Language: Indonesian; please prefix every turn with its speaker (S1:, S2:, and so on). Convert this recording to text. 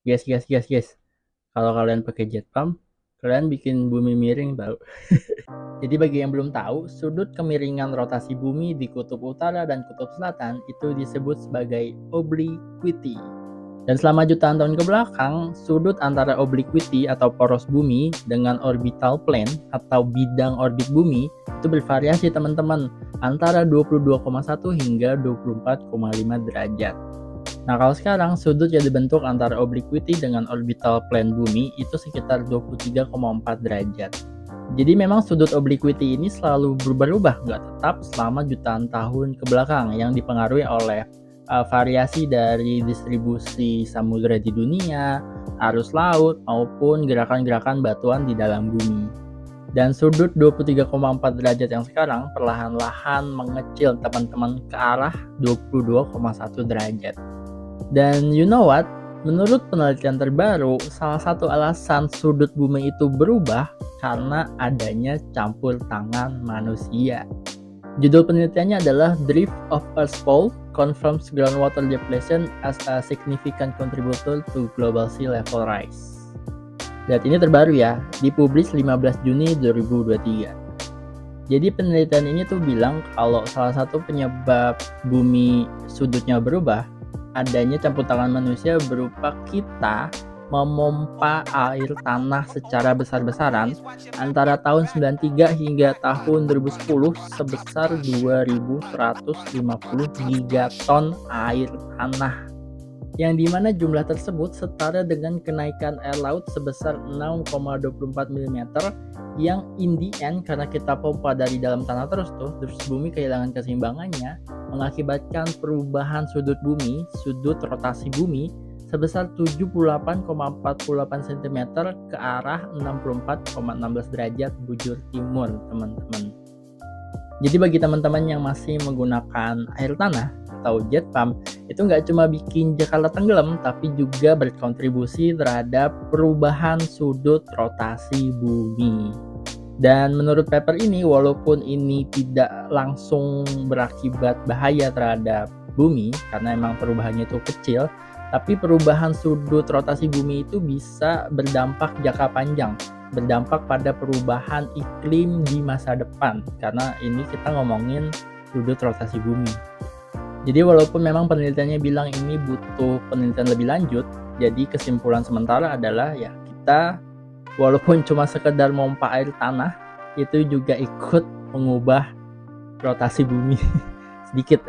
S1: Guys, kalau kalian pakai jet pump, kalian bikin bumi miring tau. Jadi bagi yang belum tahu, sudut kemiringan rotasi bumi di kutub utara dan kutub selatan itu disebut sebagai obliquity. Dan selama jutaan tahun ke belakang, sudut antara obliquity atau poros bumi dengan orbital plane atau bidang orbit bumi itu bervariasi teman-teman, antara 22,1 hingga 24,5 derajat. Nah, kalau sekarang sudut yang dibentuk antara obliquity dengan orbital plane bumi itu sekitar 23,4 derajat. Jadi memang sudut obliquity ini selalu berubah-ubah, nggak tetap selama jutaan tahun ke belakang, yang dipengaruhi oleh variasi dari distribusi samudera di dunia, arus laut, maupun gerakan-gerakan batuan di dalam bumi. Dan sudut 23,4 derajat yang sekarang perlahan-lahan mengecil teman-teman ke arah 22,1 derajat. Dan you know what? Menurut penelitian terbaru, salah satu alasan sudut bumi itu berubah karena adanya campur tangan manusia. Judul penelitiannya adalah Drift of Earth's Pole Confirms Groundwater Depletion as a Significant Contributor to Global Sea Level Rise. Dan ini terbaru ya, dipublis 15 Juni 2023. Jadi penelitian ini tuh bilang kalau salah satu penyebab bumi sudutnya berubah adanya campur tangan manusia berupa kita memompa air tanah secara besar-besaran antara tahun 93 hingga tahun 2010 sebesar 2150 gigaton air tanah, yang dimana jumlah tersebut setara dengan kenaikan air laut sebesar 6,24 mm, yang in the end karena kita pompa dari dalam tanah terus bumi kehilangan keseimbangannya, mengakibatkan perubahan sudut bumi, sudut rotasi bumi sebesar 78,48 cm ke arah 64,16 derajat bujur timur, teman-teman. Jadi bagi teman-teman yang masih menggunakan air tanah atau jet pump, itu nggak cuma bikin Jakarta tenggelam, tapi juga berkontribusi terhadap perubahan sudut rotasi bumi. Dan menurut paper ini, walaupun ini tidak langsung berakibat bahaya terhadap bumi, karena emang perubahannya itu kecil, tapi perubahan sudut rotasi bumi itu bisa berdampak jangka panjang, berdampak pada perubahan iklim di masa depan, karena ini kita ngomongin sudut rotasi bumi. Jadi walaupun memang penelitiannya bilang ini butuh penelitian lebih lanjut, jadi kesimpulan sementara adalah ya kita walaupun cuma sekedar mompa air tanah itu juga ikut mengubah rotasi bumi sedikit.